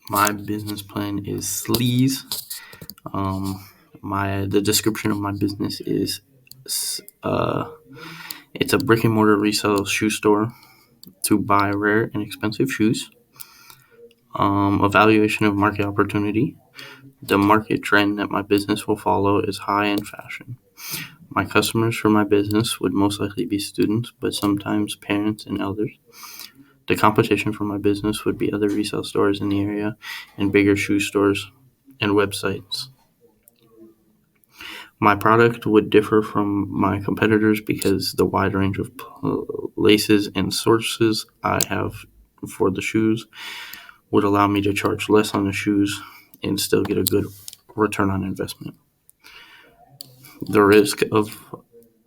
My business plan is Sleeze. The description of my business is it's a brick and mortar resale shoe store to buy rare and expensive shoes. Evaluation of market opportunity. The market trend that my business will follow is high-end fashion. My customers for my business would most likely be students, but sometimes parents and elders. The competition for my business would be other resale stores in the area and bigger shoe stores and websites. My product would differ from my competitors because the wide range of laces and sources I have for the shoes would allow me to charge less on the shoes and still get a good return on investment. The risk of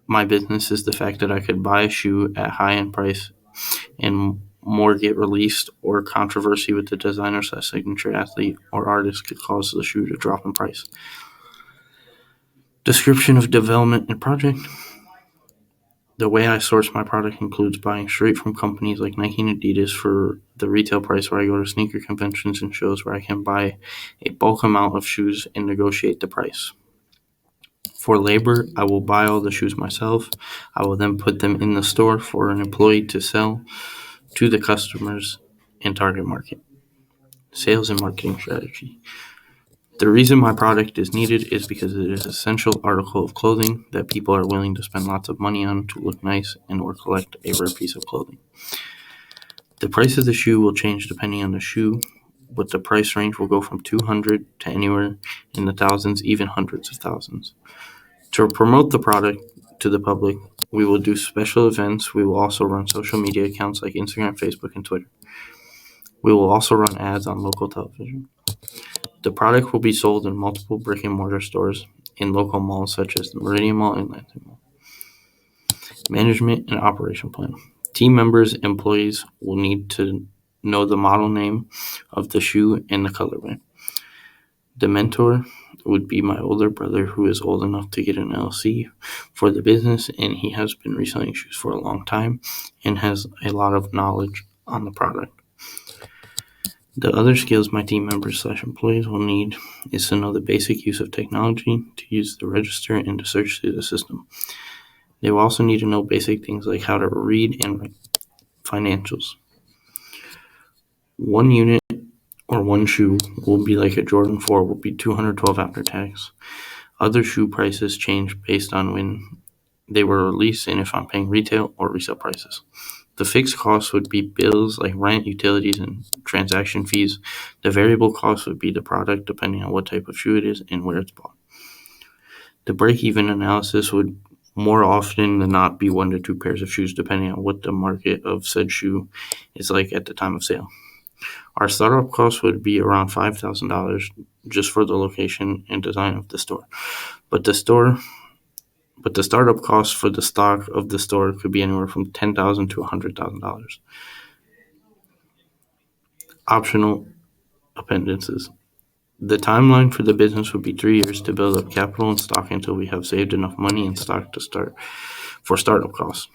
my business is the fact that I could buy a shoe at high-end price and more get released, or controversy with the designer / signature athlete or artist could cause the shoe to drop in price. Description of development and project. The way I source my product includes buying straight from companies like Nike and Adidas for the retail price, where I go to sneaker conventions and shows where I can buy a bulk amount of shoes and negotiate the price. For labor, I will buy all the shoes myself. I will then put them in the store for an employee to sell to the customers and target market. Sales and marketing strategy. The reason my product is needed is because it is an essential article of clothing that people are willing to spend lots of money on to look nice and or collect a rare piece of clothing. The price of the shoe will change depending on the shoe, but the price range will go from $200 to anywhere in the thousands, even hundreds of thousands. To promote the product to the public, we will do special events. We will also run social media accounts like Instagram, Facebook, and Twitter. We will also run ads on local television. The product will be sold in multiple brick and mortar stores in local malls such as the Meridian Mall and Lansing Mall. Management and operation plan. Team members, employees will need to know the model name of the shoe and the colorway. The mentor would be my older brother, who is old enough to get an LLC for the business, and he has been reselling shoes for a long time and has a lot of knowledge on the product. The other skills my team members / employees will need is to know the basic use of technology, to use the register, and to search through the system. They will also need to know basic things like how to read and write financials. One unit or one shoe will be like a Jordan 4 will be $212 after tax. Other shoe prices change based on when they were released and if I'm paying retail or resale prices. The fixed costs would be bills like rent, utilities, and transaction fees. The variable cost would be the product, depending on what type of shoe it is and where it's bought. The break-even analysis would more often than not be 1 to 2 pairs of shoes, depending on what the market of said shoe is like at the time of sale. Our startup cost would be around $5,000 just for the location and design of the store. But the startup cost for the stock of the store could be anywhere from $10,000 to $100,000. Optional appendices. The timeline for the business would be 3 years to build up capital and stock until we have saved enough money and stock to start for startup costs.